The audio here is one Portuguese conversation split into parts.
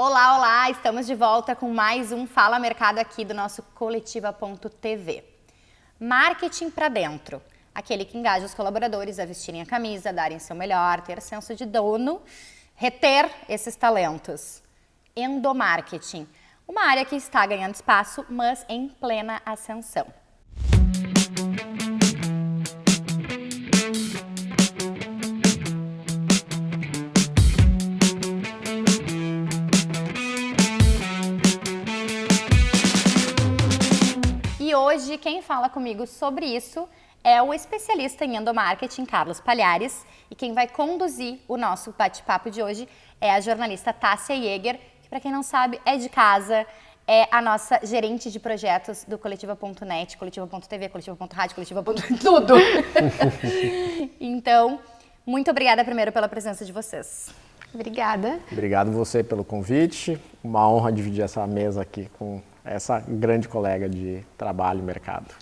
Olá, olá! Estamos de volta com mais um Fala Mercado aqui do nosso Coletiva.tv. Marketing para dentro. Aquele que engaja os colaboradores a vestirem a camisa, darem seu melhor, ter senso de dono, reter esses talentos. Endomarketing. Uma área que está ganhando espaço, mas em plena ascensão. E hoje quem fala comigo sobre isso é o especialista em endomarketing, Carlos Palhares, e quem vai conduzir o nosso bate-papo de hoje é a jornalista Tássia Jäger, que para quem não sabe é de casa, é a nossa gerente de projetos do Coletiva.net, Coletiva.tv, Coletiva.rádio, Coletiva.tudo. Então, muito obrigada primeiro pela presença de vocês. Obrigada. Obrigado você pelo convite, uma honra dividir essa mesa aqui com essa grande colega de trabalho e mercado.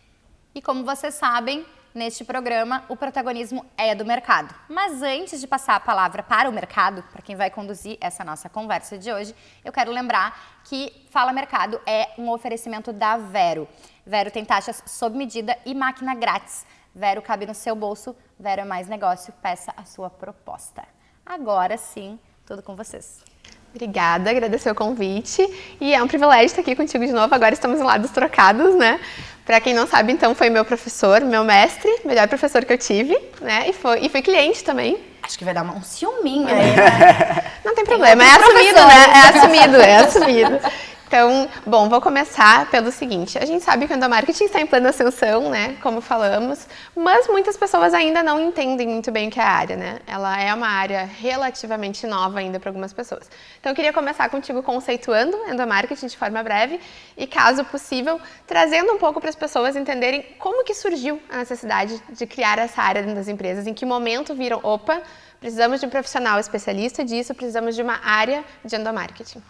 E como vocês sabem, neste programa o protagonismo é do mercado. Mas antes de passar a palavra para o mercado, para quem vai conduzir essa nossa conversa de hoje, eu quero lembrar que Fala Mercado é um oferecimento da Vero. Vero tem taxas sob medida e máquina grátis. Vero cabe no seu bolso, Vero é mais negócio, peça a sua proposta. Agora sim, tudo com vocês. Obrigada, agradecer o convite e é um privilégio estar aqui contigo de novo. Agora estamos em lados trocados, né? Para quem não sabe, então, foi meu professor, meu mestre, melhor professor que eu tive, né? E foi cliente também. Acho que vai dar um ciúminho aí, né? Não tem problema, é assumido, né? É assumido. Então, bom, vou começar pelo seguinte, a gente sabe que o endomarketing está em plena ascensão, né, como falamos, mas muitas pessoas ainda não entendem muito bem o que é a área, né, ela é uma área relativamente nova ainda para algumas pessoas. Então, eu queria começar contigo conceituando endomarketing de forma breve e, caso possível, trazendo um pouco para as pessoas entenderem como que surgiu a necessidade de criar essa área dentro das empresas, em que momento viram, opa, precisamos de um profissional especialista disso, precisamos de uma área de endomarketing.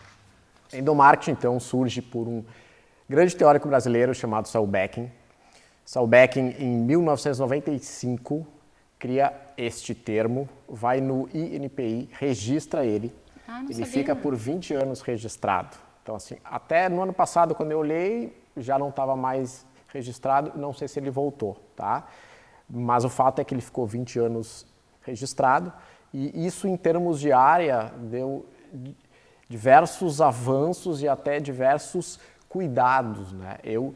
Endomarketing, então, surge por um grande teórico brasileiro chamado Saul Belkin. Saul Belkin, em 1995, cria este termo, vai no INPI, registra ele. Ele fica por 20 anos registrado. Então, assim, até no ano passado, quando eu olhei, já não estava mais registrado, não sei se ele voltou, tá? Mas o fato é que ele ficou 20 anos registrado e isso, em termos de área, deu diversos avanços e até diversos cuidados, né? Eu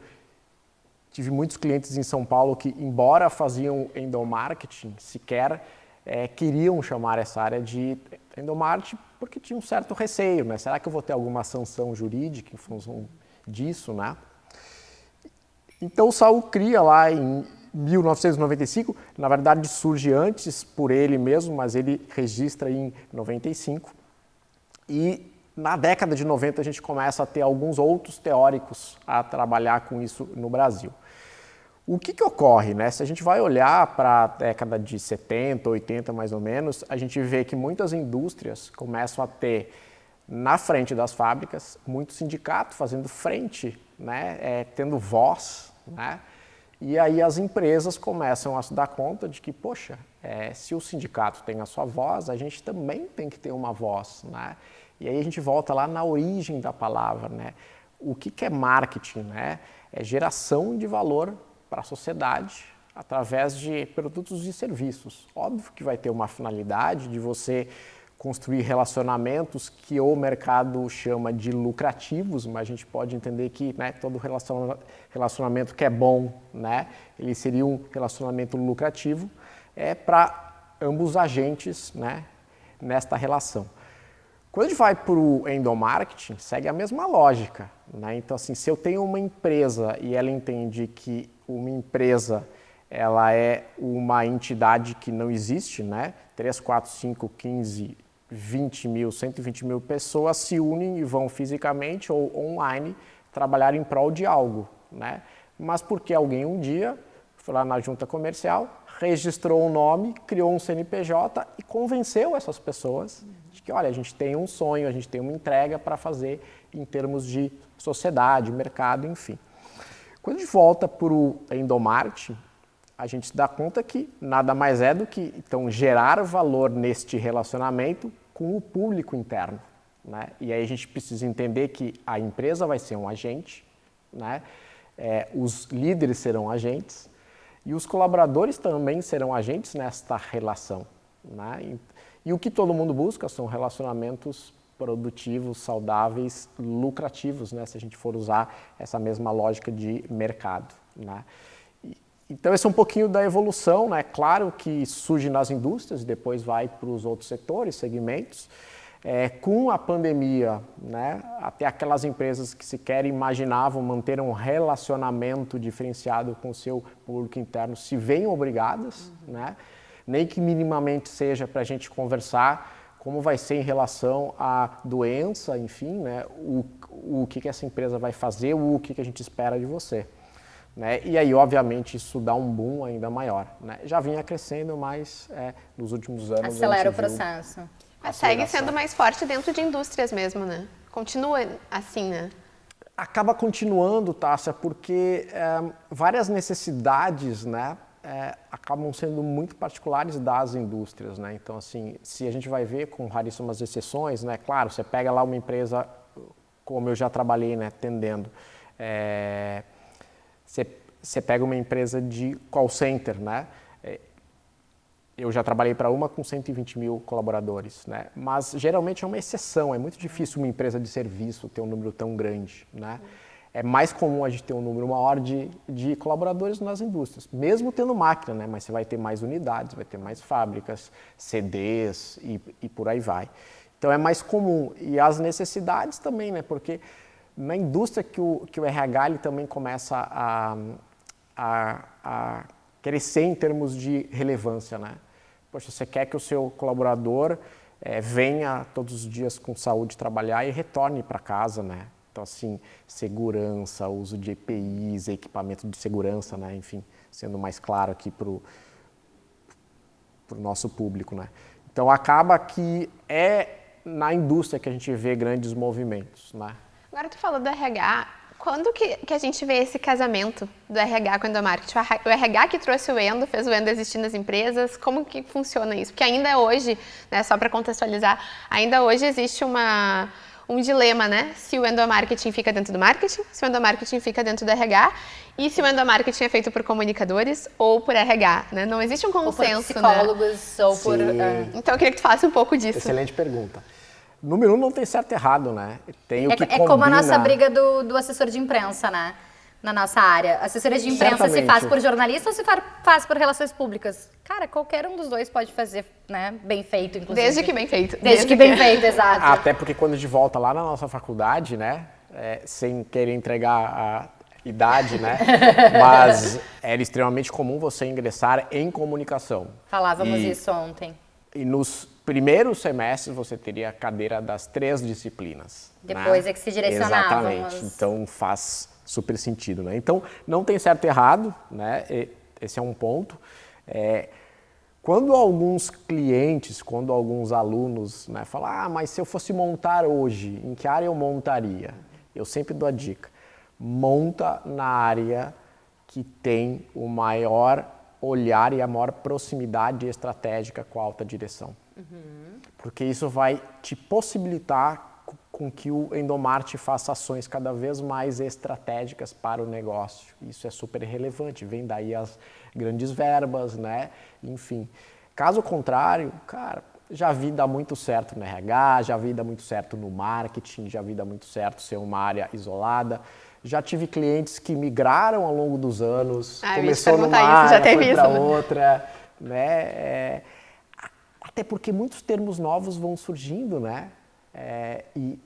tive muitos clientes em São Paulo que, embora faziam endomarketing, sequer queriam chamar essa área de endomarketing porque tinha um certo receio, né? Será que eu vou ter alguma sanção jurídica em função disso, né? Então o Saul cria lá em 1995, na verdade surge antes por ele mesmo, mas ele registra em 95 e na década de 90 a gente começa a ter alguns outros teóricos a trabalhar com isso no Brasil. O que ocorre, né? Se a gente vai olhar para a década de 70, 80 mais ou menos, a gente vê que muitas indústrias começam a ter na frente das fábricas muito sindicato fazendo frente, né? Tendo voz, né? E aí as empresas começam a se dar conta de que, poxa, se o sindicato tem a sua voz, a gente também tem que ter uma voz, né? E aí a gente volta lá na origem da palavra, né? O que é marketing, né? É geração de valor para a sociedade através de produtos e serviços. Óbvio que vai ter uma finalidade de você construir relacionamentos que o mercado chama de lucrativos, mas a gente pode entender que, né, todo relacionamento que é bom, né, ele seria um relacionamento lucrativo para ambos os agentes, né, nesta relação. Quando a gente vai para o endomarketing, segue a mesma lógica, né? Então, assim, se eu tenho uma empresa e ela entende que uma empresa ela é uma entidade que não existe, né? 3, 4, 5, 15, 20 mil, 120 mil pessoas se unem e vão fisicamente ou online trabalhar em prol de algo, né? Mas porque alguém um dia foi lá na junta comercial, registrou o nome, criou um CNPJ e convenceu essas pessoas de que, olha, a gente tem um sonho, a gente tem uma entrega para fazer em termos de sociedade, mercado, enfim. Quando a gente volta para o endomarketing, a gente se dá conta que nada mais é do que, então, gerar valor neste relacionamento com o público interno, né? E aí a gente precisa entender que a empresa vai ser um agente, né? Os líderes serão agentes e os colaboradores também serão agentes nesta relação, né? E o que todo mundo busca são relacionamentos produtivos, saudáveis, lucrativos, né? Se a gente for usar essa mesma lógica de mercado, né? Então, esse é um pouquinho da evolução, né? Claro que surge nas indústrias e depois vai para os outros setores, segmentos. Com a pandemia, né? Até aquelas empresas que sequer imaginavam manter um relacionamento diferenciado com o seu público interno se veem obrigadas, né? Nem que minimamente seja para a gente conversar como vai ser em relação à doença, enfim, né? O que essa empresa vai fazer, o que a gente espera de você. Né? E aí, obviamente, isso dá um boom ainda maior. Né? Já vinha crescendo, mas nos últimos anos... Acelera o processo. Mas segue sendo mais forte dentro de indústrias mesmo, né? Continua assim, né? Acaba continuando, Tássia, porque várias necessidades, né, acabam sendo muito particulares das indústrias, né? Então, assim, se a gente vai ver com raríssimas exceções, né? Claro, você pega lá uma empresa, como eu já trabalhei, né, atendendo, você pega uma empresa de call center, né? Eu já trabalhei para uma com 120 mil colaboradores, né? Mas geralmente é uma exceção, é muito difícil uma empresa de serviço ter um número tão grande, né? É mais comum a gente ter um número maior de colaboradores nas indústrias, mesmo tendo máquina, né? Mas você vai ter mais unidades, vai ter mais fábricas, CDs e por aí vai. Então é mais comum. E as necessidades também, né? Porque na indústria que o RH ele também começa a crescer em termos de relevância, né? Poxa, você quer que o seu colaborador venha todos os dias com saúde trabalhar e retorne para casa, né? Então, assim, segurança, uso de EPIs, equipamento de segurança, né? Enfim, sendo mais claro aqui para o nosso público, né? Então, acaba que é na indústria que a gente vê grandes movimentos, né? Agora, tu falou do RH. Quando que a gente vê esse casamento do RH com o endomarketing? O RH que trouxe o endo, fez o endo existir nas empresas, como que funciona isso? Porque ainda hoje, né, só para contextualizar, ainda hoje existe um dilema, né? Se o endomarketing fica dentro do marketing, se o endomarketing fica dentro do RH e se o endomarketing é feito por comunicadores ou por RH, né? Não existe um consenso, ou por psicólogos, né? ou por... Então eu queria que tu falasse um pouco disso. Excelente pergunta. Número 1, não tem certo e errado, né? Tem o que É como a nossa briga do assessor de imprensa, né? Na nossa área. Assessoria de imprensa Certamente. se faz por jornalista ou se faz por relações públicas? Cara, qualquer um dos dois pode fazer, né? Bem feito, inclusive. Desde que bem feito. Desde que bem feito, exato. Até porque quando a gente volta lá na nossa faculdade, né? Sem querer entregar a idade, né? Mas era extremamente comum você ingressar em comunicação. Falávamos isso ontem. E nos primeiros semestres você teria a cadeira das 3 disciplinas. Depois né? é que se direcionávamos. Exatamente. Então faz super sentido, né? Então não tem certo e errado, né? Esse é um ponto. Quando alguns clientes, quando alguns alunos, né, falam, mas se eu fosse montar hoje, em que área eu montaria? Eu sempre dou a dica, monta na área que tem o maior olhar e a maior proximidade estratégica com a alta direção. Porque isso vai te possibilitar com que o endomarketing faça ações cada vez mais estratégicas para o negócio. Isso é super relevante, vem daí as grandes verbas, né? Enfim. Caso contrário, cara, já vi dar muito certo no RH, já vi dar muito certo no marketing, já vi dar muito certo ser uma área isolada. Já tive clientes que migraram ao longo dos anos, começou numa área, foi para outra, né? Até porque muitos termos novos vão surgindo, né? E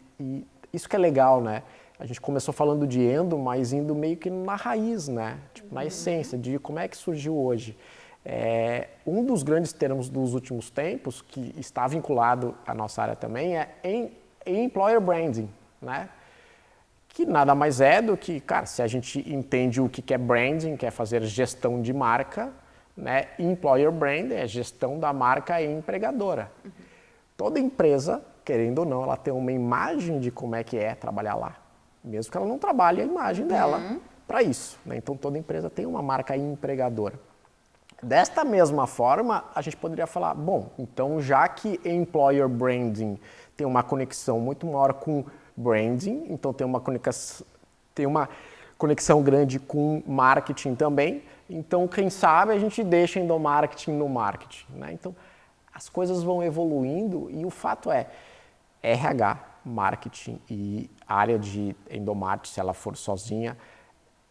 isso que é legal, né? A gente começou falando de endo, mas indo meio que na raiz, né? Tipo, na essência de como é que surgiu hoje. Um dos grandes termos dos últimos tempos, que está vinculado à nossa área também, é employer branding, né? Que nada mais é do que, cara, se a gente entende o que é branding, que é fazer gestão de marca, né? Employer brand é gestão da marca empregadora. Toda empresa, querendo ou não, ela tem uma imagem de como é que é trabalhar lá. Mesmo que ela não trabalhe a imagem dela para isso, né? Então toda empresa tem uma marca empregadora. Desta mesma forma, a gente poderia falar, bom, então já que employer branding tem uma conexão muito maior com branding, então tem uma conexão grande com marketing também. Então, quem sabe a gente deixa endomarketing no marketing, né? Então, as coisas vão evoluindo e o fato é, RH, marketing e área de endomarketing, se ela for sozinha,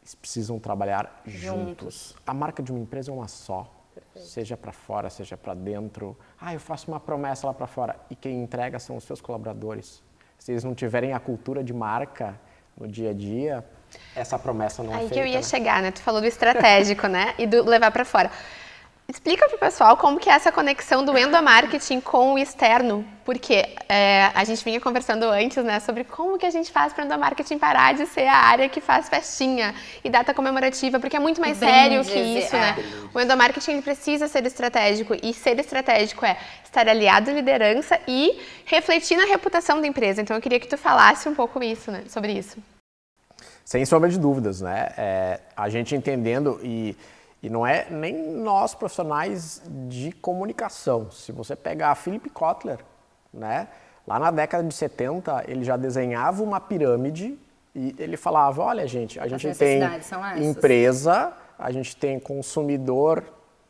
eles precisam trabalhar juntos. A marca de uma empresa é uma só. Perfeito. Seja para fora, seja para dentro. Eu faço uma promessa lá para fora e quem entrega são os seus colaboradores. Se eles não tiverem a cultura de marca no dia a dia, essa promessa não é feita. Aí que eu ia chegar, né? Tu falou do estratégico, né? E do levar para fora. Explica para o pessoal como que é essa conexão do endomarketing com o externo, porque a gente vinha conversando antes, né, sobre como que a gente faz para o endomarketing parar de ser a área que faz festinha e data comemorativa, porque é muito mais sério que isso, né? O endomarketing ele precisa ser estratégico e ser estratégico é estar aliado à liderança e refletir na reputação da empresa. Então eu queria que tu falasse um pouco isso, né, sobre isso. Sem sombra de dúvidas, né? A gente entendendo e não é nem nós profissionais de comunicação. Se você pegar a Philip Kotler, né? Lá na década de 70, ele já desenhava uma pirâmide e ele falava, olha gente, a gente tem empresa, a gente tem consumidor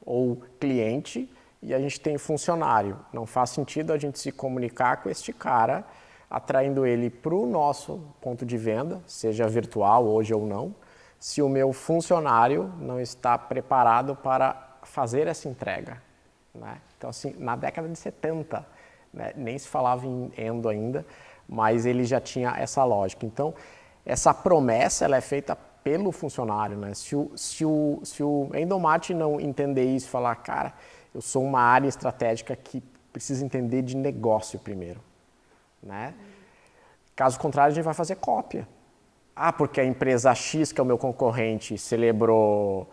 ou cliente e a gente tem funcionário. Não faz sentido a gente se comunicar com este cara, atraindo ele para o nosso ponto de venda, seja virtual hoje ou não, se o meu funcionário não está preparado para fazer essa entrega, né? Então, assim, na década de 70, né, nem se falava em endo ainda, mas ele já tinha essa lógica. Então, essa promessa ela é feita pelo funcionário, né? Se o endomarketing não entender isso e falar, cara, eu sou uma área estratégica que precisa entender de negócio primeiro, né? Caso contrário, a gente vai fazer cópia. Porque a empresa X, que é o meu concorrente, celebrou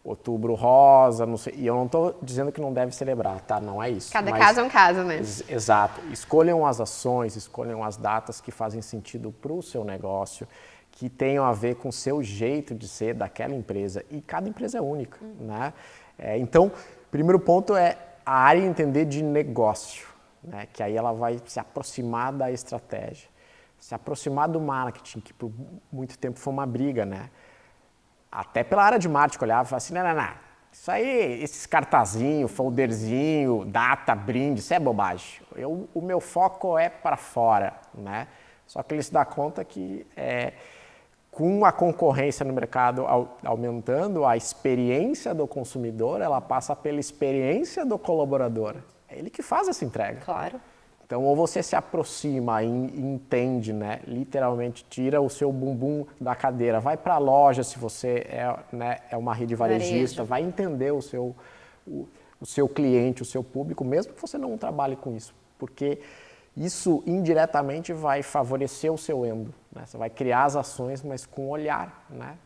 Outubro Rosa, não sei, e eu não estou dizendo que não deve celebrar, tá? Não é isso. Cada caso é um caso, né? Exato. Escolham as ações, escolham as datas que fazem sentido para o seu negócio, que tenham a ver com o seu jeito de ser daquela empresa. E cada empresa é única, né? Então, primeiro ponto é a área entender de negócio, né? Que aí ela vai se aproximar da estratégia. Se aproximar do marketing, que por muito tempo foi uma briga, né? Até pela área de marketing, olhava e falava assim, não, isso aí, esses cartazinhos, folderzinho, data, brinde, isso é bobagem. O meu foco é para fora, né? Só que ele se dá conta que com a concorrência no mercado aumentando, a experiência do consumidor, ela passa pela experiência do colaborador. É ele que faz essa entrega. Claro. Então, ou você se aproxima e entende, né? Literalmente tira o seu bumbum da cadeira, vai para a loja se você é uma rede varejista, vai entender o seu cliente, o seu público, mesmo que você não trabalhe com isso, porque isso indiretamente vai favorecer o seu endo, né? Você vai criar as ações, mas com olhar, né?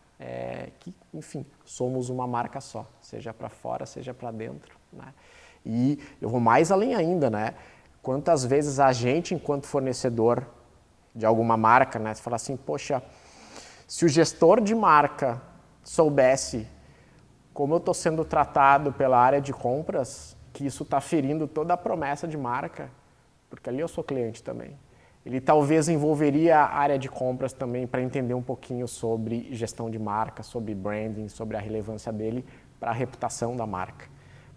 Que, enfim, somos uma marca só, seja para fora, seja para dentro, né? E eu vou mais além ainda, né? Quantas vezes a gente, enquanto fornecedor de alguma marca, né, você fala assim, poxa, se o gestor de marca soubesse como eu estou sendo tratado pela área de compras, que isso está ferindo toda a promessa de marca, porque ali eu sou cliente também. Ele talvez envolveria a área de compras também para entender um pouquinho sobre gestão de marca, sobre branding, sobre a relevância dele para a reputação da marca,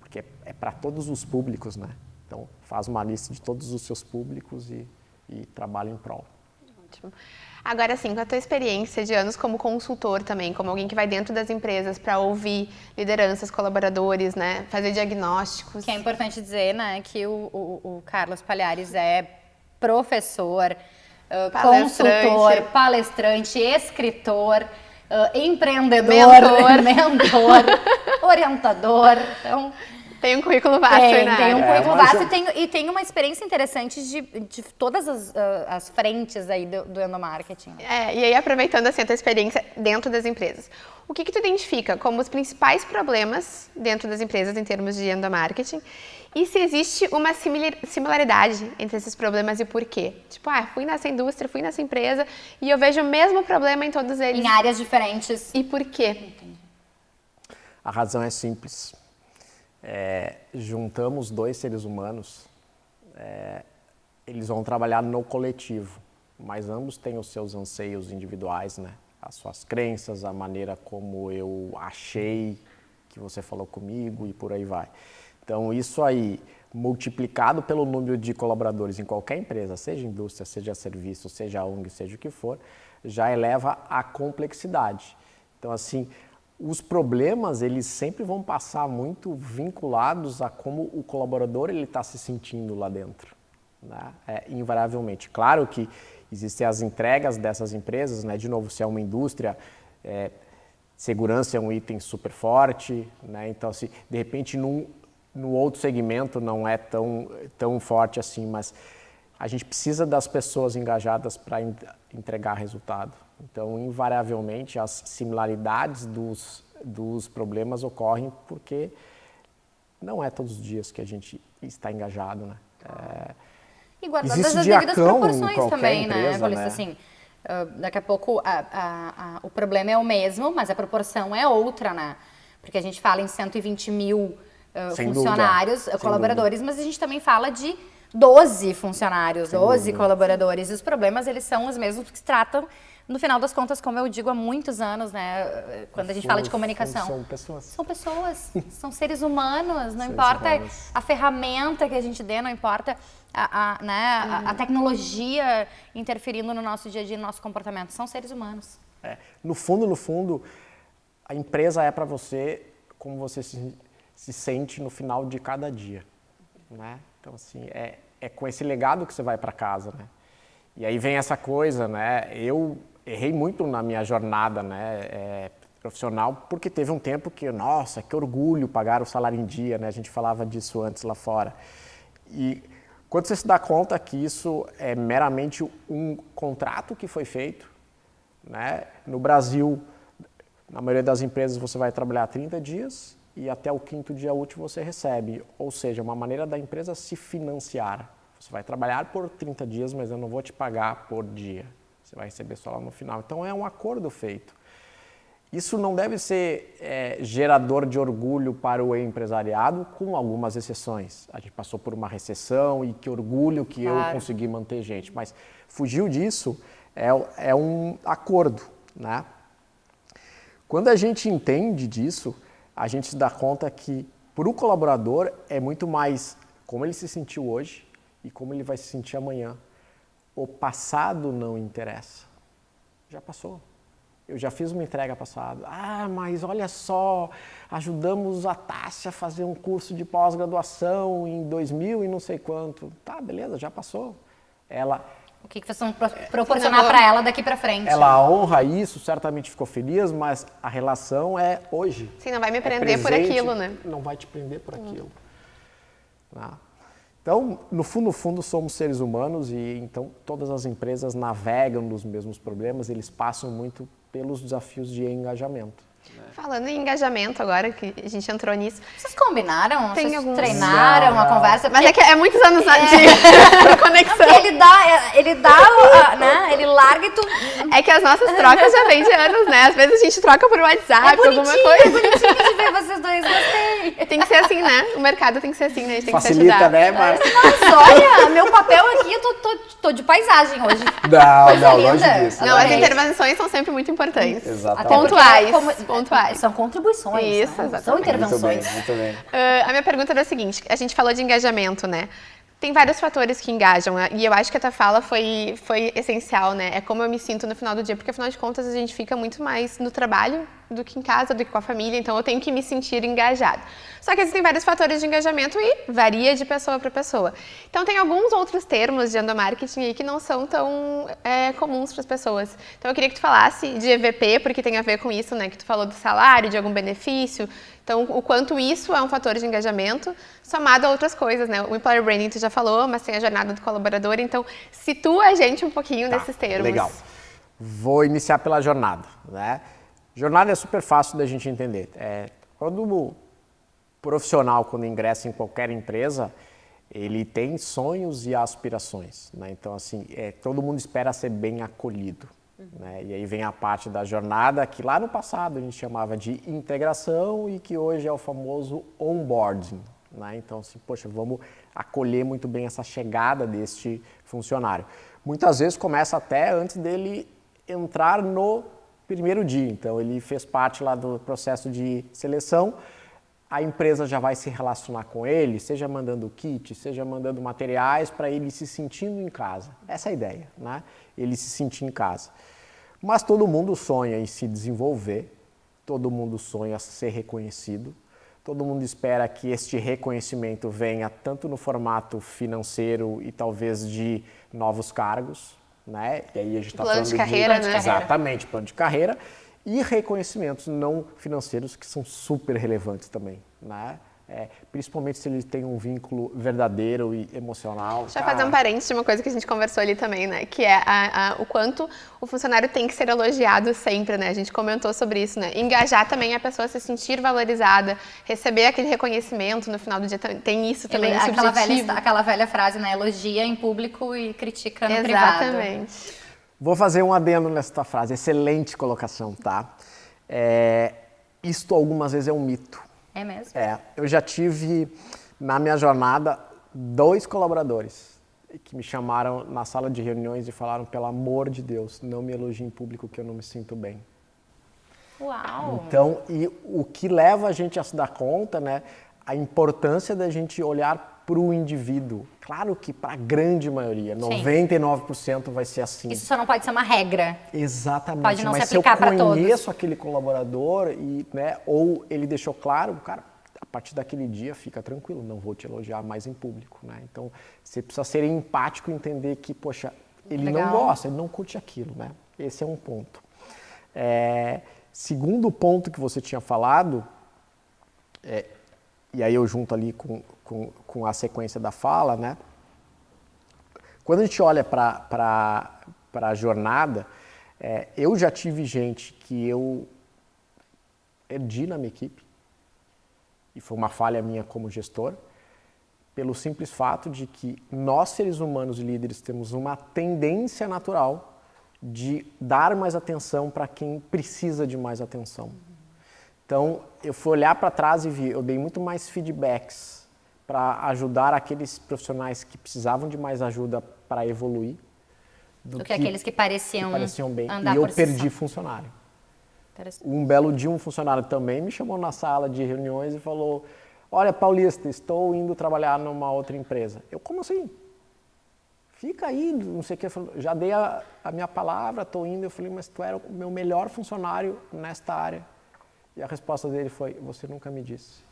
porque é para todos os públicos, né? Então, faz uma lista de todos os seus públicos e trabalha em prol. Ótimo. Agora, sim, com a tua experiência de anos como consultor também, como alguém que vai dentro das empresas para ouvir lideranças, colaboradores, né, fazer diagnósticos. Que é importante dizer, né, que o Carlos Palhares é professor, consultor, palestrante, escritor, empreendedor, mentor, orientador. Então, tem um currículo vasto aí, né? Tem um currículo vasto e tem uma experiência interessante de todas as frentes aí do endomarketing. E aí, aproveitando assim, a tua experiência dentro das empresas, o que tu identifica como os principais problemas dentro das empresas em termos de endomarketing? E se existe uma similaridade entre esses problemas e por quê? Tipo, fui nessa indústria, fui nessa empresa e eu vejo o mesmo problema em todos eles. Em áreas diferentes. E por quê? A razão é simples. Juntamos dois seres humanos eles vão trabalhar no coletivo, mas ambos têm os seus anseios individuais, né? As suas crenças, a maneira como eu achei que você falou comigo e por aí vai. Então, isso aí, multiplicado pelo número de colaboradores em qualquer empresa, seja indústria, seja serviço, seja ONG, seja o que for, já eleva a complexidade. Então, assim, os problemas, eles sempre vão passar muito vinculados a como o colaborador está se sentindo lá dentro, né? Invariavelmente. Claro que existem as entregas dessas empresas, né? De novo, se é uma indústria, segurança é um item super forte, né? Então, assim, de repente, no outro segmento não é tão forte assim, mas a gente precisa das pessoas engajadas para entregar resultado. Então, invariavelmente, as similaridades dos problemas ocorrem porque não é todos os dias que a gente está engajado, né? E guardadas existe as devidas diacão em proporções qualquer também, empresa, né, Paulista? né? Assim, daqui a pouco o problema é o mesmo, mas a proporção é outra, né? Porque a gente fala em 120 mil Sem funcionários, dúvida, sem colaboradores, mas a gente também fala de 12 funcionários, Sem 12 dúvida. colaboradores. E os problemas, eles são os mesmos que se tratam, no final das contas, como eu digo há muitos anos, né? Quando a gente fala de comunicação. São pessoas. São pessoas, são seres humanos, não Seres importa humanos. a ferramenta que a gente dê, não importa a tecnologia interferindo no nosso dia a dia, no nosso comportamento. São seres humanos. No fundo, a empresa é para você como você se sente no final de cada dia, né? Então, assim, é com esse legado que você vai para casa, né? E aí vem essa coisa, né? Eu errei muito na minha jornada, né? Profissional, porque teve um tempo que, nossa, que orgulho pagar o salário em dia, né? A gente falava disso antes lá fora. E quando você se dá conta que isso é meramente um contrato que foi feito, né? No Brasil, na maioria das empresas, você vai trabalhar 30 dias e até o 5º dia útil você recebe. Ou seja, uma maneira da empresa se financiar. Você vai trabalhar por 30 dias, mas eu não vou te pagar por dia. Você vai receber só lá no final. Então, é um acordo feito. Isso não deve ser gerador de orgulho para o empresariado, com algumas exceções. A gente passou por uma recessão e que orgulho que eu consegui manter gente. Mas fugiu disso é um acordo, né? Quando a gente entende disso, a gente se dá conta que, para o colaborador, é muito mais como ele se sentiu hoje e como ele vai se sentir amanhã. O passado não interessa. Já passou. Eu já fiz uma entrega passada. Ah, mas olha só, ajudamos a Tássia a fazer um curso de pós-graduação em 2000 e não sei quanto. Tá, beleza, já passou. O que vocês vão proporcionar para ela daqui para frente? Ela honra isso, certamente ficou feliz, mas a relação é hoje. Sim, não vai me prender por aquilo, né? Não vai te prender por aquilo. Então, no fundo, somos seres humanos e então todas as empresas navegam nos mesmos problemas, eles passam muito pelos desafios de engajamento. Falando em engajamento agora, que a gente entrou nisso. Vocês combinaram? Tem Vocês alguns. treinaram Não. a conversa? Mas é que é muitos anos de conexão. Ele dá, né? Ele larga e tu... É que as nossas trocas já vêm de anos, né? Às vezes a gente troca por WhatsApp, alguma É coisa. bonitinho de ver vocês dois, gostei. Tem que ser assim, né? O mercado tem que ser assim, né? A gente tem Facilita, que se ajudar. né? Mas... Mas olha, meu papel aqui, eu tô de paisagem hoje. Não, linda. longe disso. Não, as Adorei. intervenções são sempre muito importantes. Exatamente. Até porque Pontuais, pontuais. São contribuições, Isso, não? exatamente. São intervenções. Muito bem. A minha pergunta era a seguinte, a gente falou de engajamento, né? Tem vários fatores que engajam, né? E eu acho que a tua fala foi essencial, né? É como eu me sinto no final do dia, porque afinal de contas a gente fica muito mais no trabalho do que em casa, do que com a família, então eu tenho que me sentir engajado. Só que existem vários fatores de engajamento e varia de pessoa para pessoa. Então tem alguns outros termos de endomarketing aí que não são tão comuns para as pessoas. Então eu queria que tu falasse de EVP, porque tem a ver com isso, né? Que tu falou do salário, de algum benefício. Então, o quanto isso é um fator de engajamento, somado a outras coisas, né? O Employer Branding tu já falou, mas tem a jornada do colaborador, então situa a gente um pouquinho nesses termos. Legal. Vou iniciar pela jornada, né? Jornada é super fácil da gente entender. Quando o profissional, quando ingressa em qualquer empresa, ele tem sonhos e aspirações, né? Então, assim, todo mundo espera ser bem acolhido. Né? E aí vem a parte da jornada que lá no passado a gente chamava de integração e que hoje é o famoso onboarding. né? Então, assim, poxa, vamos acolher muito bem essa chegada deste funcionário. Muitas vezes começa até antes dele entrar no primeiro dia. Então, ele fez parte lá do processo de seleção, a empresa já vai se relacionar com ele, seja mandando kit, seja mandando materiais para ele se sentindo em casa. Essa é a ideia, né? Ele se sentir em casa. Mas todo mundo sonha em se desenvolver, todo mundo sonha em ser reconhecido, todo mundo espera que este reconhecimento venha tanto no formato financeiro e talvez de novos cargos, né? E aí a gente está falando de carreira, né? Exatamente, plano de carreira. E reconhecimentos não financeiros que são super relevantes também, né? Principalmente se ele tem um vínculo verdadeiro e emocional. Deixa eu fazer um parênteses de uma coisa que a gente conversou ali também, né? Que é o quanto o funcionário tem que ser elogiado sempre, né? A gente comentou sobre isso, né? Engajar também a pessoa a se sentir valorizada, receber aquele reconhecimento no final do dia. Tem isso também, esse objetivo. Aquela velha frase, né? Elogia em público e critica no privado. Exatamente. Vou fazer um adendo nessa frase, excelente colocação, tá? Isto algumas vezes é um mito. É mesmo? Eu já tive, na minha jornada, 2 colaboradores que me chamaram na sala de reuniões e falaram, pelo amor de Deus, não me elogie em público que eu não me sinto bem. Uau! Então, e o que leva a gente a se dar conta, né? A importância da gente olhar para o indivíduo. Claro que para a grande maioria, 99% vai ser assim. Isso só não pode ser uma regra. Exatamente. Pode não mas se aplicar para todos. Se eu conheço aquele colaborador, né, ou ele deixou claro, cara, a partir daquele dia fica tranquilo, não vou te elogiar mais em público. Né? Então, você precisa ser empático e entender que, poxa, ele não gosta, ele não curte aquilo. Né? Esse é um ponto. Segundo ponto que você tinha falado, e aí eu junto ali com a sequência da fala, né? Quando a gente olha para a jornada, eu já tive gente que eu perdi na minha equipe, e foi uma falha minha como gestor, pelo simples fato de que nós, seres humanos e líderes, temos uma tendência natural de dar mais atenção para quem precisa de mais atenção. Então, eu fui olhar para trás e vi, eu dei muito mais feedbacks para ajudar aqueles profissionais que precisavam de mais ajuda para evoluir do que aqueles que pareciam bem. Andar e eu por si perdi só. funcionário. Um belo dia, um funcionário também me chamou na sala de reuniões e falou, olha, Paulista, estou indo trabalhar numa outra empresa. Eu, como assim? Fica aí, não sei o que. Já dei a minha palavra, estou indo. Eu falei, mas tu era o meu melhor funcionário nesta área. E a resposta dele foi, você nunca me disse.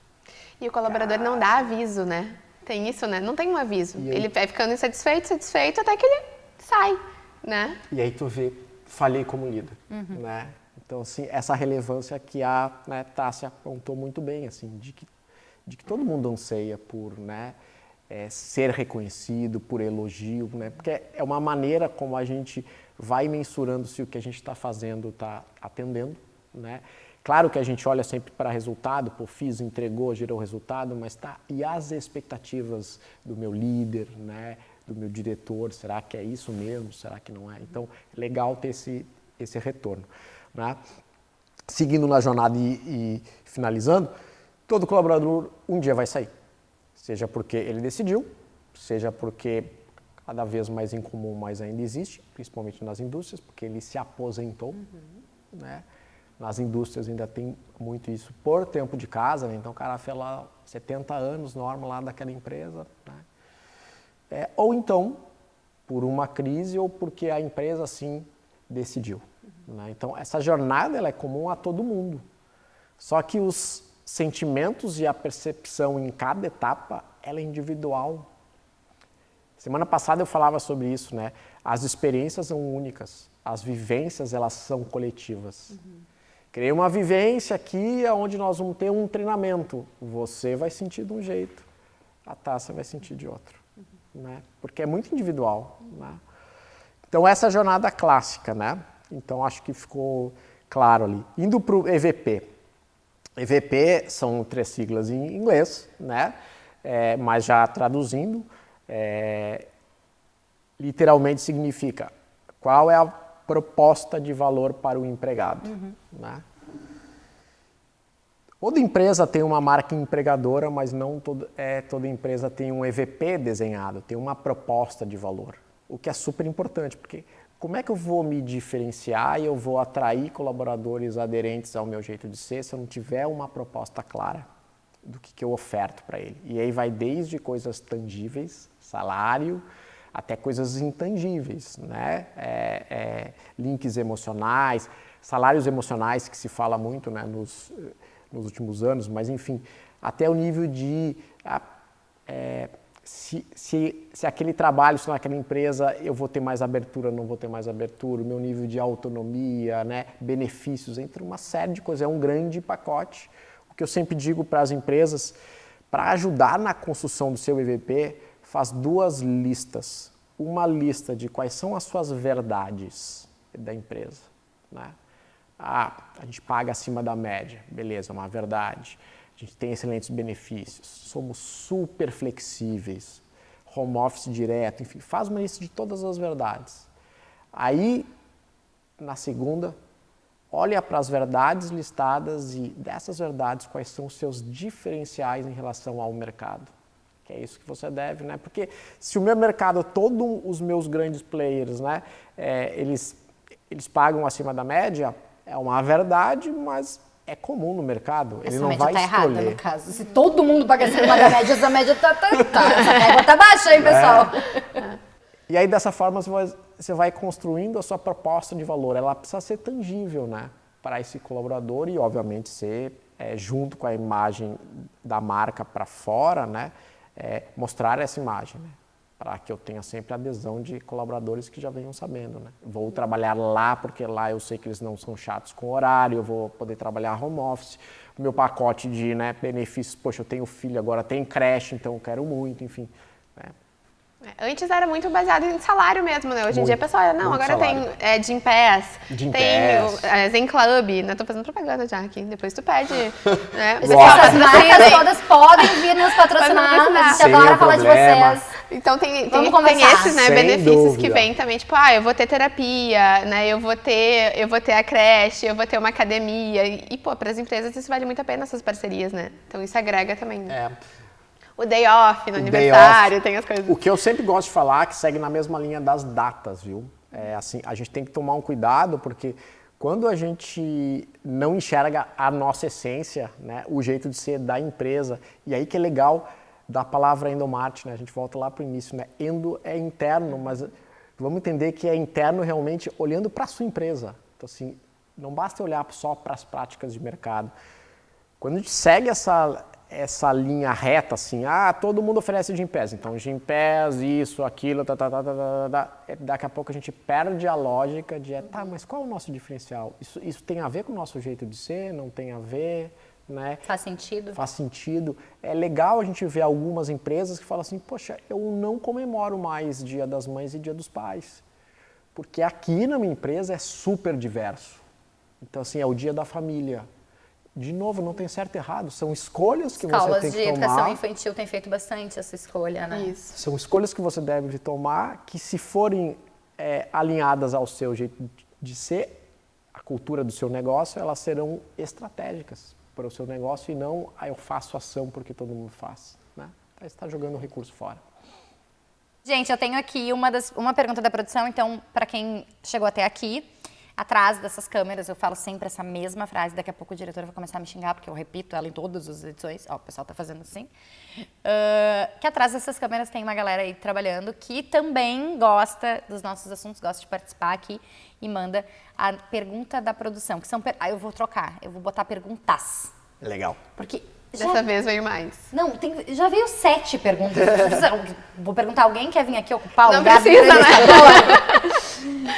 E o colaborador não dá aviso, né? Tem isso, né? Não tem um aviso. Ele vai ficando insatisfeito, até que ele sai, né? E aí tu vê, falhei como líder, né? Então, assim, essa relevância que a Tássia apontou muito bem, assim, de que todo mundo anseia por, né, ser reconhecido, por elogio, né? Porque é uma maneira como a gente vai mensurando se o que a gente está fazendo está atendendo, né? Claro que a gente olha sempre para resultado, pô, fiz, entregou, gerou resultado, mas tá, e as expectativas do meu líder, né, do meu diretor, será que é isso mesmo, será que não é? Então, é legal ter esse retorno. Né? Seguindo na jornada e finalizando, todo colaborador um dia vai sair, seja porque ele decidiu, seja porque cada vez mais incomum, mas ainda existe, principalmente nas indústrias, porque ele se aposentou, né? Nas indústrias ainda tem muito isso por tempo de casa, né? Então o cara fez lá 70 anos, norma lá daquela empresa, né? Ou então por uma crise ou porque a empresa assim decidiu. Né? Então essa jornada ela é comum a todo mundo, só que os sentimentos e a percepção em cada etapa ela é individual. Semana passada eu falava sobre isso, né? As experiências são únicas, as vivências elas são coletivas. Criei uma vivência aqui onde nós vamos ter um treinamento. Você vai sentir de um jeito, a Tássia vai sentir de outro. Né? Porque é muito individual. Né? Então, essa jornada clássica, né? Então, acho que ficou claro ali. Indo para o EVP. EVP são 3 siglas em inglês, né? Mas já traduzindo, literalmente significa qual é a proposta de valor para o empregado. Né? Toda empresa tem uma marca empregadora, mas não toda empresa tem um EVP desenhado, tem uma proposta de valor. O que é super importante, porque como é que eu vou me diferenciar e eu vou atrair colaboradores aderentes ao meu jeito de ser se eu não tiver uma proposta clara do que eu oferto para ele? E aí vai desde coisas tangíveis, salário, até coisas intangíveis, né? Links emocionais, salários emocionais que se fala muito, né, nos últimos anos, mas enfim, até o nível de se aquele trabalho, se naquela empresa eu vou ter mais abertura, não vou ter mais abertura, o meu nível de autonomia, né, benefícios, entre uma série de coisas, é um grande pacote. O que eu sempre digo para as empresas, para ajudar na construção do seu EVP, faz 2 listas. Uma lista de quais são as suas verdades da empresa, né? A gente paga acima da média, beleza, é uma verdade. A gente tem excelentes benefícios, somos super flexíveis, home office direto, enfim, faz uma lista de todas as verdades. Aí, na segunda, olha para as verdades listadas e dessas verdades, quais são os seus diferenciais em relação ao mercado. Que é isso que você deve, né? Porque se o meu mercado, todos os meus grandes players, né, eles pagam acima da média, é uma verdade, mas é comum no mercado. Ele não vai escolher. Essa média tá errada, no caso. Se todo mundo paga acima da média, essa média tá baixa, hein, pessoal? E aí, dessa forma, você vai construindo a sua proposta de valor. Ela precisa ser tangível, né, para esse colaborador e, obviamente, ser, junto com a imagem da marca para fora, né, mostrar essa imagem, né, para que eu tenha sempre adesão de colaboradores que já venham sabendo, né. Vou trabalhar lá porque lá eu sei que eles não são chatos com horário, eu vou poder trabalhar home office, o meu pacote de, né, benefícios, poxa, eu tenho filho, agora tem creche, então eu quero muito, enfim, né. Antes era muito baseado em salário mesmo, né? Hoje em dia a pessoa, não, agora salário. tem Gympass, tem Zen Club, né? Tô fazendo propaganda já aqui, depois tu pede, né? Essas marcas todas podem vir nos patrocinar, a gente adora falar de vocês. Então tem esses, né, Sem benefícios dúvida. que vêm também, tipo, eu vou ter terapia, né? Eu vou ter a creche, eu vou ter uma academia. E pô, para as empresas isso vale muito a pena, essas parcerias, né? Então isso agrega também. Né? O day off no aniversário, tem as coisas. O que eu sempre gosto de falar, que segue na mesma linha das datas, viu? Assim, a gente tem que tomar um cuidado, porque quando a gente não enxerga a nossa essência, né, o jeito de ser da empresa, e aí que é legal da palavra endomarketing, né? A gente volta lá para o início, né? Endo é interno, mas vamos entender que é interno realmente olhando para a sua empresa. Então, assim, não basta olhar só para as práticas de mercado. Quando a gente segue essa linha reta, assim, todo mundo oferece Gympass, então Gympass, isso, aquilo, daqui a pouco a gente perde a lógica de, mas qual é o nosso diferencial? Isso tem a ver com o nosso jeito de ser? Não tem a ver? Né? Faz sentido? Faz sentido. É legal a gente ver algumas empresas que falam assim, poxa, eu não comemoro mais Dia das Mães e Dia dos Pais, porque aqui na minha empresa é super diverso. Então, assim, é o dia da família. De novo, não tem certo e errado, são escolhas que você tem que tomar. Escolas de educação infantil têm feito bastante essa escolha, né? Isso. São escolhas que você deve tomar, que se forem alinhadas ao seu jeito de ser, a cultura do seu negócio, elas serão estratégicas para o seu negócio e não, eu faço ação porque todo mundo faz, né? Aí você está jogando o recurso fora. Gente, eu tenho aqui uma pergunta da produção, então, para quem chegou até aqui, atrás dessas câmeras, eu falo sempre essa mesma frase, daqui a pouco o diretor vai começar a me xingar, porque eu repito ela em todas as edições. Ó, o pessoal tá fazendo assim. Que atrás dessas câmeras tem uma galera aí trabalhando que também gosta dos nossos assuntos, gosta de participar aqui e manda a pergunta da produção, que são... eu vou trocar, eu vou botar perguntas. Legal. Porque... Dessa vez veio mais. Não, já veio 7 perguntas. Vou perguntar, alguém quer vir aqui ocupar o lugar? Não precisa, né?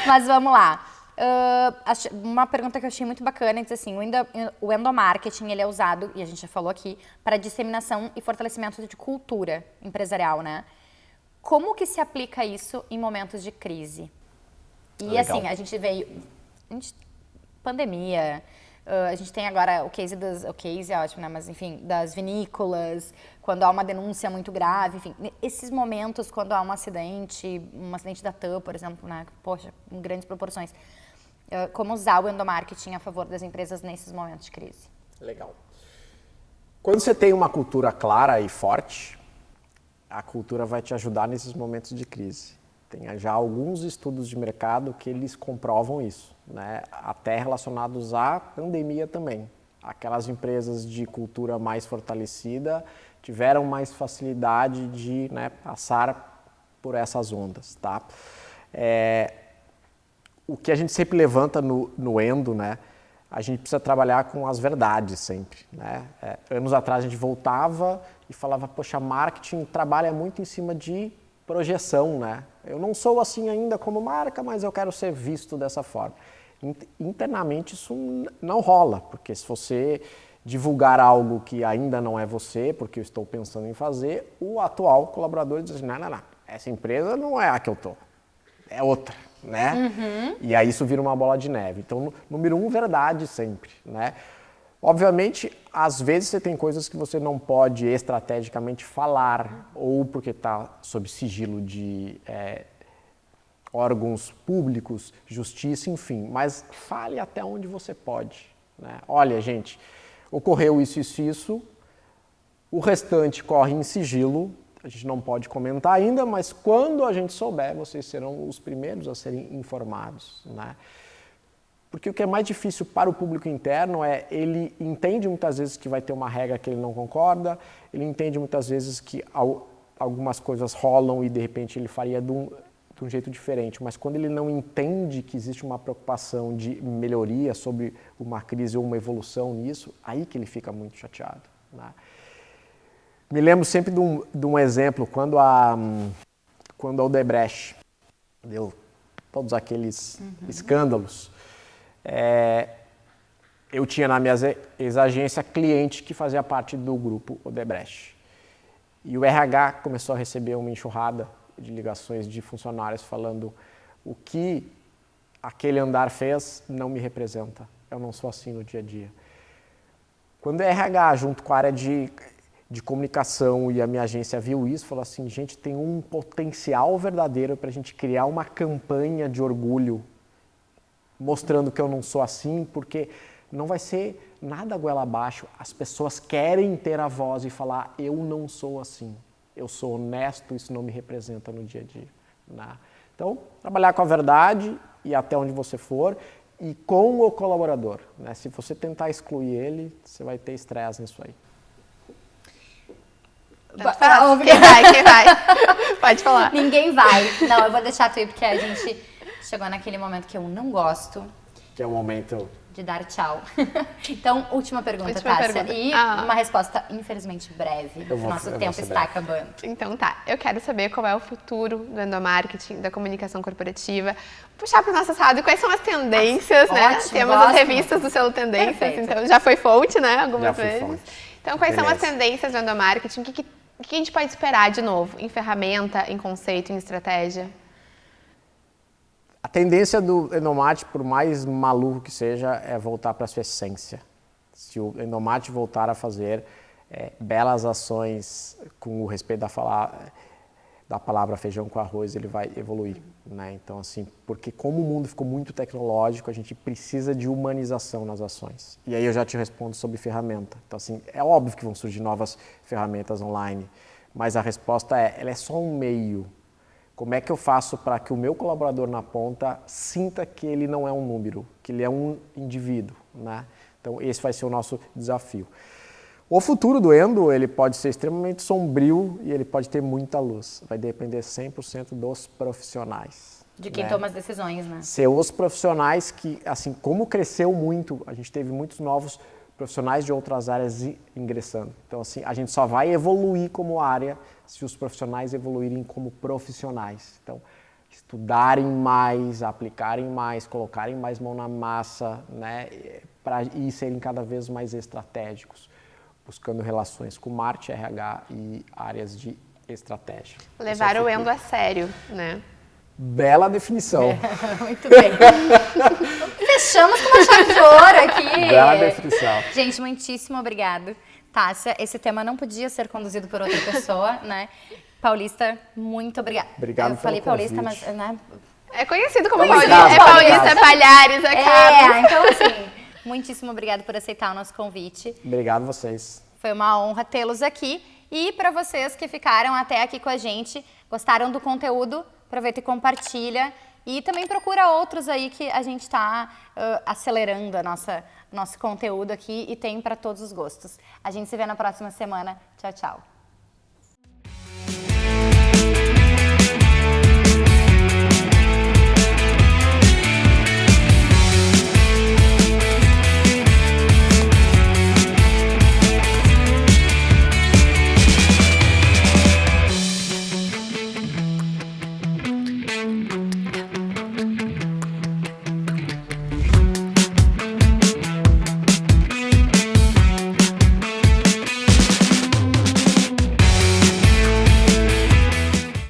Mas vamos lá. Uma pergunta que eu achei muito bacana, diz assim, o endomarketing, ele é usado, e a gente já falou aqui, para disseminação e fortalecimento de cultura empresarial, né? Como que se aplica isso em momentos de crise? E legal. assim, a gente veio... pandemia, a gente tem agora o case é ótimo, né? Mas enfim, das vinícolas, quando há uma denúncia muito grave, enfim, esses momentos quando há um acidente da TAM, por exemplo, né? Poxa, em grandes proporções. Como usar o endomarketing a favor das empresas nesses momentos de crise? Legal. Quando você tem uma cultura clara e forte, a cultura vai te ajudar nesses momentos de crise. Tem já alguns estudos de mercado que eles comprovam isso, né? Até relacionados à pandemia também. Aquelas empresas de cultura mais fortalecida tiveram mais facilidade de, né, passar por essas ondas, tá? O que a gente sempre levanta no Endo, né? A gente precisa trabalhar com as verdades sempre, né? Anos atrás a gente voltava e falava, poxa, marketing trabalha muito em cima de projeção, né? Eu não sou assim ainda como marca, mas eu quero ser visto dessa forma. Internamente isso não rola, porque se você divulgar algo que ainda não é você, porque eu estou pensando em fazer, o atual colaborador diz assim, não, essa empresa não é a que eu tô, é outra, né? E aí isso vira uma bola de neve. Então, número 1, verdade sempre, né? Obviamente, às vezes você tem coisas que você não pode estrategicamente falar, ou porque está sob sigilo de órgãos públicos, justiça, enfim. Mas fale até onde você pode, né? Olha, gente, ocorreu isso, isso, isso. O restante corre em sigilo. A gente não pode comentar ainda, mas quando a gente souber, vocês serão os primeiros a serem informados, né? Porque o que é mais difícil para o público interno ele entende muitas vezes que vai ter uma regra que ele não concorda, ele entende muitas vezes que algumas coisas rolam e de repente ele faria de um jeito diferente, mas quando ele não entende que existe uma preocupação de melhoria sobre uma crise ou uma evolução nisso, aí que ele fica muito chateado, né? Me lembro sempre de um exemplo, quando a Odebrecht deu todos aqueles escândalos, eu tinha na minha ex-agência cliente que fazia parte do grupo Odebrecht. E o RH começou a receber uma enxurrada de ligações de funcionários falando o que aquele andar fez não me representa, eu não sou assim no dia a dia. Quando o RH, junto com a área de comunicação e a minha agência viu isso, falou assim, gente, tem um potencial verdadeiro para a gente criar uma campanha de orgulho mostrando que eu não sou assim, porque não vai ser nada goela abaixo, as pessoas querem ter a voz e falar, eu não sou assim, eu sou honesto, isso não me representa no dia a dia, né? Então, trabalhar com a verdade e até onde você for, e com o colaborador, né? Se você tentar excluir ele, você vai ter estresse nisso aí. Quem vai? Pode falar. Ninguém vai. Não, eu vou deixar tu ir, porque a gente chegou naquele momento que eu não gosto. Que é o momento de dar tchau. Então, última pergunta, Tássia. E uma resposta, infelizmente, breve. Nosso tempo está acabando. Então tá, eu quero saber qual é o futuro do endomarketing, da comunicação corporativa. Puxar para o nosso lado quais são as tendências, né? Ótimo, temos as revistas do selo Tendências, Perfeito. então já foi fonte, né? Algumas vezes. Fonte. Então, quais são as tendências do endomarketing? O que a gente pode esperar de novo? Em ferramenta, em conceito, em estratégia? A tendência do endomarketing, por mais maluco que seja, é voltar para a sua essência. Se o endomarketing voltar a fazer belas ações com o respeito da palavra feijão com arroz, ele vai evoluir, né? Então, assim, porque como o mundo ficou muito tecnológico, a gente precisa de humanização nas ações. E aí eu já te respondo sobre ferramenta. Então, assim, é óbvio que vão surgir novas ferramentas online, mas a resposta ela é só um meio. Como é que eu faço para que o meu colaborador na ponta sinta que ele não é um número, que ele é um indivíduo, né? Então, esse vai ser o nosso desafio. O futuro do Endo, ele pode ser extremamente sombrio e ele pode ter muita luz. Vai depender 100% dos profissionais. De quem toma as decisões, né? Ser os profissionais que, assim, como cresceu muito, a gente teve muitos novos profissionais de outras áreas ingressando. Então, assim, a gente só vai evoluir como área se os profissionais evoluírem como profissionais. Então, estudarem mais, aplicarem mais, colocarem mais mão na massa, né, e serem cada vez mais estratégicos, buscando relações com marketing, RH e áreas de estratégia. Levar o Endo a sério, né? Bela definição. Muito bem. Fechamos com uma chave de ouro aqui. Bela definição. Gente, muitíssimo obrigado. Tássia, esse tema não podia ser conduzido por outra pessoa, né? Paulista, muito obrigada. Obrigado Eu falei pelo Paulista, convite. mas, né? É conhecido como Paulista. Paulista. É Paulista, Palhares, é Carlos. Então assim, muitíssimo obrigado por aceitar o nosso convite. Obrigado a vocês. Foi uma honra tê-los aqui. E para vocês que ficaram até aqui com a gente, gostaram do conteúdo, aproveita e compartilha. E também procura outros aí que a gente está acelerando nosso conteúdo aqui e tem para todos os gostos. A gente se vê na próxima semana. Tchau, tchau.